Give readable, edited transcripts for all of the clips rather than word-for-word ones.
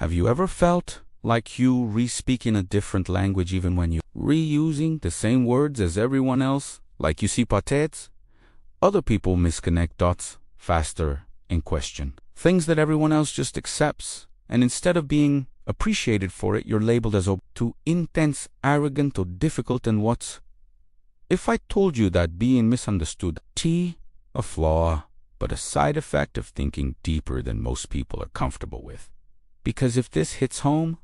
Have you ever felt like you re-speak in a different language even when you reusing the same words as everyone else? Like you see potatoes? Other people misconnect dots faster and question things that everyone else just accepts. And instead of being appreciated for it, you're labeled as too intense, arrogant, or difficult. And what's if I told you that being misunderstood, a flaw, but a side effect of thinking deeper than most people are comfortable with? Because if this hits home,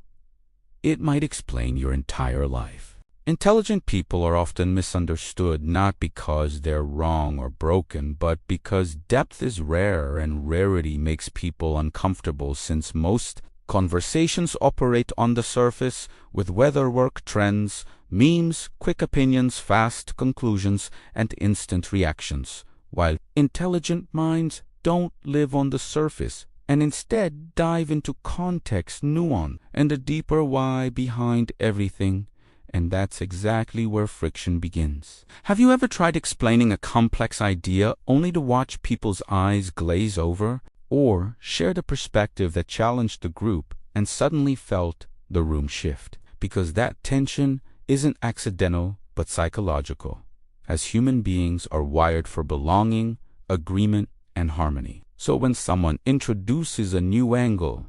it might explain your entire life. Intelligent people are often misunderstood not because they're wrong or broken, but because depth is rare and rarity makes people uncomfortable, since most conversations operate on the surface with weather work trends, memes, quick opinions, fast conclusions, and instant reactions, while intelligent minds don't live on the surface and instead dive into context, nuance, and the deeper why behind everything. And that's exactly where friction begins. Have you ever tried explaining a complex idea only to watch people's eyes glaze over? Or shared a perspective that challenged the group and suddenly felt the room shift? Because that tension isn't accidental but psychological, as human beings are wired for belonging, agreement, and harmony. So when someone introduces a new angle,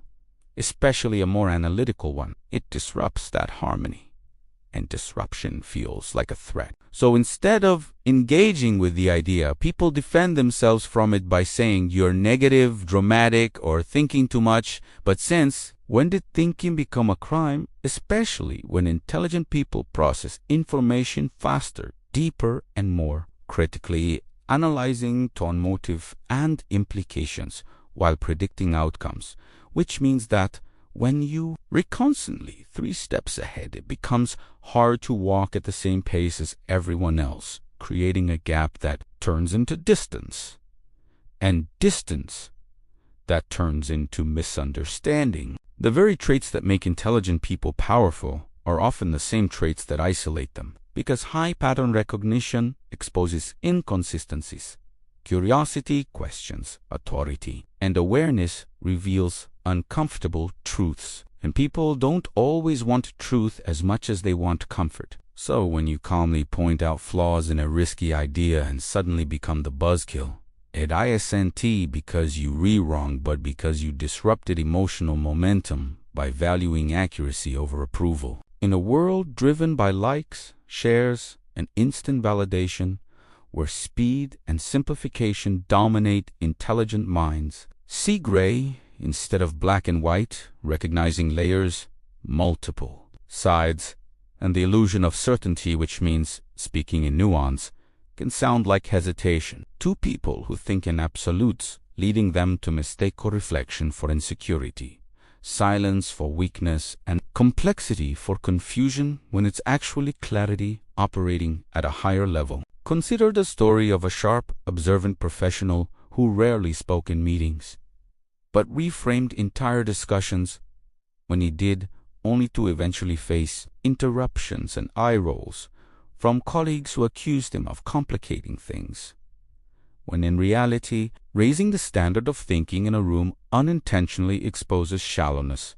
especially a more analytical one, it disrupts that harmony. And disruption feels like a threat. So instead of engaging with the idea, people defend themselves from it by saying you're negative, dramatic, or thinking too much. But since when did thinking become a crime? Especially when intelligent people process information faster, deeper, and more critically, analyzing tone, motive, and implications while predicting outcomes, which means that when you are constantly 3 steps ahead, it becomes hard to walk at the same pace as everyone else, creating a gap that turns into distance, and distance that turns into misunderstanding. The very traits that make intelligent people powerful are often the same traits that isolate them, because high pattern recognition exposes inconsistencies. Curiosity questions authority, and awareness reveals uncomfortable truths. And people don't always want truth as much as they want comfort. So when you calmly point out flaws in a risky idea and suddenly become the buzzkill, it isn't because you re-wrong, but because you disrupted emotional momentum by valuing accuracy over approval. In a world driven by likes, shares, and instant validation, where speed and simplification dominate intelligent minds, see gray instead of black and white, recognizing layers, multiple sides, and the illusion of certainty, which means speaking in nuance, can sound like hesitation. 2 people who think in absolutes, leading them to mistake reflection for insecurity, silence for weakness, and complexity for confusion when it's actually clarity operating at a higher level. Consider the story of a sharp, observant professional who rarely spoke in meetings, but reframed entire discussions. When he did, only to eventually face interruptions and eye rolls from colleagues who accused him of complicating things, when in reality, raising the standard of thinking in a room unintentionally exposes shallowness.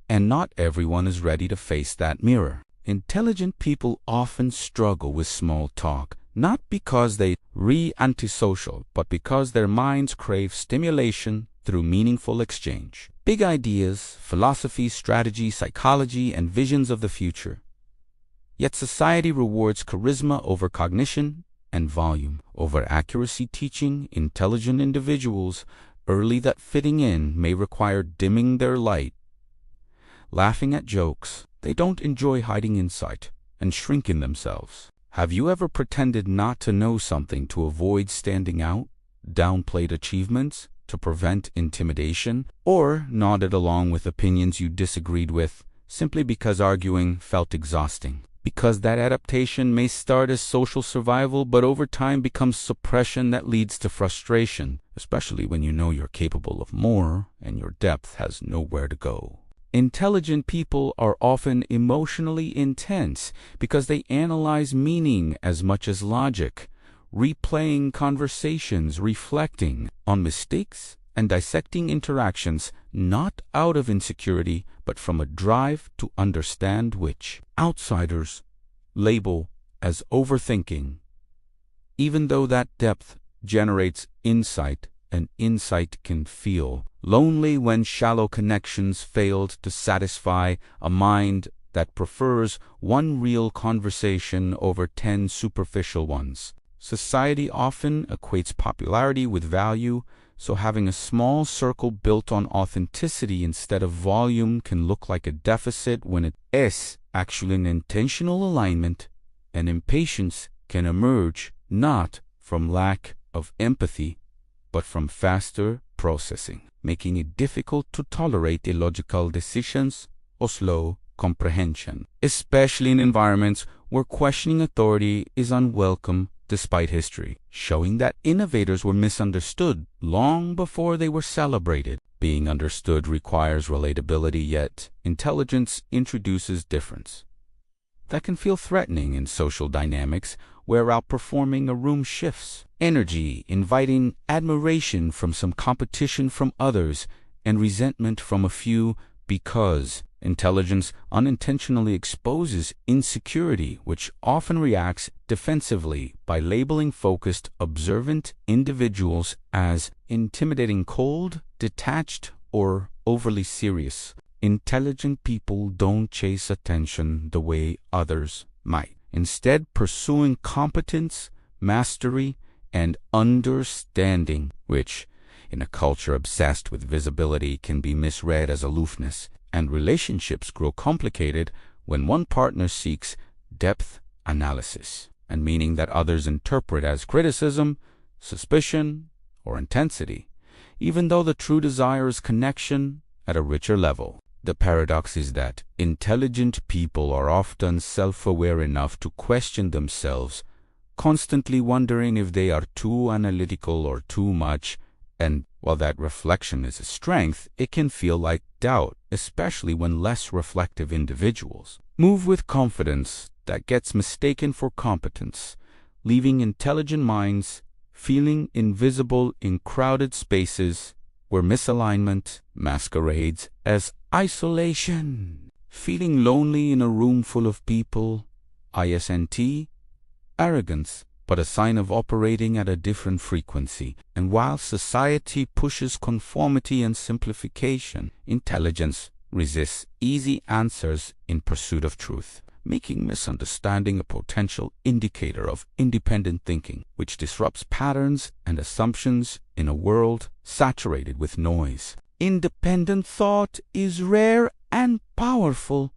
And not everyone is ready to face that mirror. Intelligent people often struggle with small talk, not because they are antisocial, but because their minds crave stimulation through meaningful exchange. Big ideas, philosophy, strategy, psychology, and visions of the future. Yet society rewards charisma over cognition and volume over accuracy, teaching intelligent individuals early that fitting in may require dimming their light, laughing at jokes they don't enjoy, hiding insight, and shrinking themselves. Have you ever pretended not to know something to avoid standing out, downplayed achievements to prevent intimidation, or nodded along with opinions you disagreed with simply because arguing felt exhausting? Because that adaptation may start as social survival, but over time becomes suppression that leads to frustration, especially when you know you're capable of more and your depth has nowhere to go. Intelligent people are often emotionally intense because they analyze meaning as much as logic, replaying conversations, reflecting on mistakes, and dissecting interactions not out of insecurity, but from a drive to understand, which outsiders label as overthinking. Even though that depth generates insight, and insight can feel lonely when shallow connections failed to satisfy a mind that prefers one real conversation over 10 superficial ones. Society often equates popularity with value, so having a small circle built on authenticity instead of volume can look like a deficit when it is actually an intentional alignment, and impatience can emerge not from lack of empathy, but from faster processing, making it difficult to tolerate illogical decisions or slow comprehension, especially in environments where questioning authority is unwelcome despite history, showing that innovators were misunderstood long before they were celebrated. Being understood requires relatability, yet intelligence introduces difference. That can feel threatening in social dynamics where outperforming a room shifts energy, inviting admiration from some, competition from others, and resentment from a few, because intelligence unintentionally exposes insecurity, which often reacts defensively by labeling focused, observant individuals as intimidating, cold, detached, or overly serious. Intelligent people don't chase attention the way others might, instead pursuing competence, mastery, and understanding, which, in a culture obsessed with visibility, can be misread as aloofness, and relationships grow complicated when one partner seeks depth analysis and meaning that others interpret as criticism, suspicion, or intensity, even though the true desire is connection at a richer level. The paradox is that intelligent people are often self-aware enough to question themselves, constantly wondering if they are too analytical or too much, and while that reflection is a strength, it can feel like doubt, especially when less reflective individuals move with confidence that gets mistaken for competence, leaving intelligent minds feeling invisible in crowded spaces where misalignment masquerades as isolation. Feeling lonely in a room full of people, isn't arrogance, but a sign of operating at a different frequency. And while society pushes conformity and simplification, intelligence resists easy answers in pursuit of truth, making misunderstanding a potential indicator of independent thinking, which disrupts patterns and assumptions in a world saturated with noise. Independent thought is rare and powerful,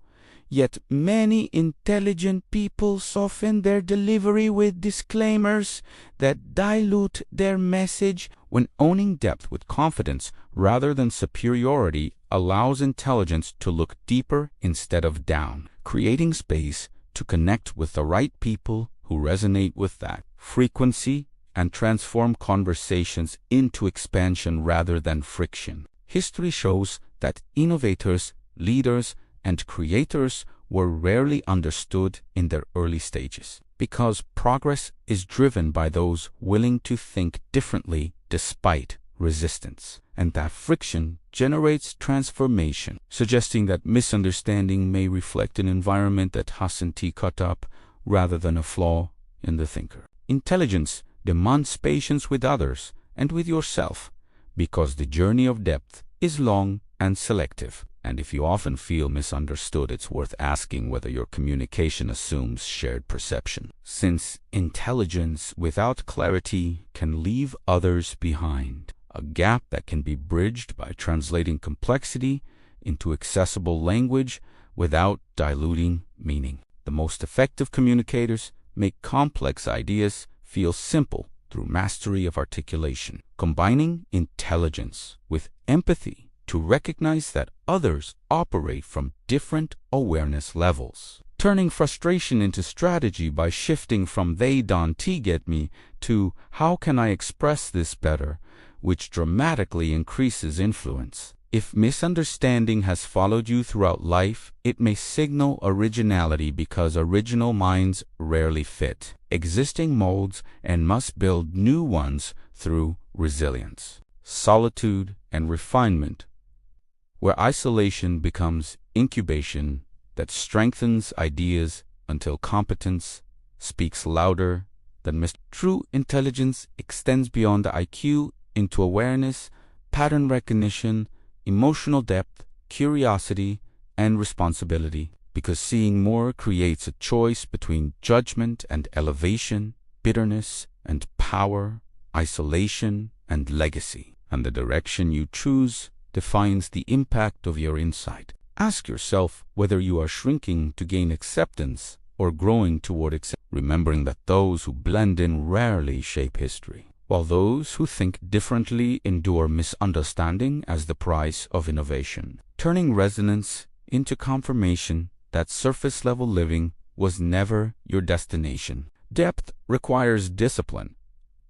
yet many intelligent people soften their delivery with disclaimers that dilute their message. When owning depth with confidence rather than superiority allows intelligence to look deeper instead of down, creating space to connect with the right people who resonate with that frequency and transform conversations into expansion rather than friction. History shows that innovators, leaders, and creators were rarely understood in their early stages, because progress is driven by those willing to think differently despite resistance, and that friction generates transformation, suggesting that misunderstanding may reflect an environment that hasn't caught up rather than a flaw in the thinker. Intelligence demands patience with others and with yourself, because the journey of depth is long and selective. And if you often feel misunderstood, it's worth asking whether your communication assumes shared perception, since intelligence without clarity can leave others behind, a gap that can be bridged by translating complexity into accessible language without diluting meaning. The most effective communicators make complex ideas feel simple through mastery of articulation, combining intelligence with empathy to recognize that others operate from different awareness levels, turning frustration into strategy by shifting from "they don't get me" to "how can I express this better," which dramatically increases influence. If misunderstanding has followed you throughout life, it may signal originality, because original minds rarely fit existing molds and must build new ones through resilience, solitude, and refinement. where isolation becomes incubation that strengthens ideas until competence speaks louder than true intelligence extends beyond the IQ into awareness, pattern recognition, emotional depth, curiosity, and responsibility, because seeing more creates a choice between judgment and elevation, bitterness and power, isolation and legacy, and the direction you choose defines the impact of your insight. Ask yourself whether you are shrinking to gain acceptance or growing toward acceptance, remembering that those who blend in rarely shape history, while those who think differently endure misunderstanding as the price of innovation, turning resonance into confirmation that surface-level living was never your destination. Depth requires discipline.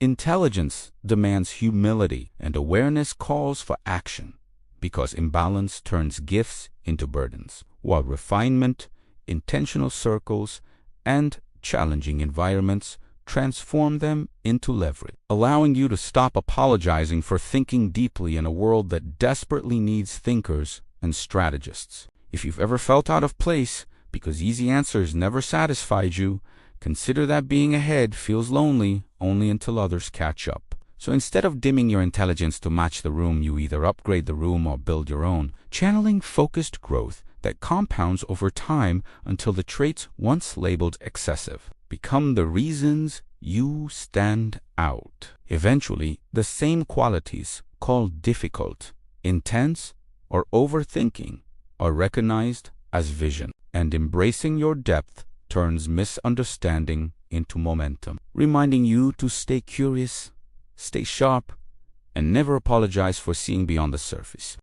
Intelligence demands humility, and awareness calls for action, because imbalance turns gifts into burdens, while refinement, intentional circles, and challenging environments transform them into leverage, allowing you to stop apologizing for thinking deeply in a world that desperately needs thinkers and strategists. If you've ever felt out of place because easy answers never satisfied you, consider that being ahead feels lonely only until others catch up. So instead of dimming your intelligence to match the room, you either upgrade the room or build your own, channeling focused growth that compounds over time until the traits once labeled excessive become the reasons you stand out. Eventually, the same qualities called difficult, intense, or overthinking are recognized as vision, and embracing your depth turns misunderstanding into momentum, reminding you to stay curious, stay sharp, and never apologize for seeing beyond the surface.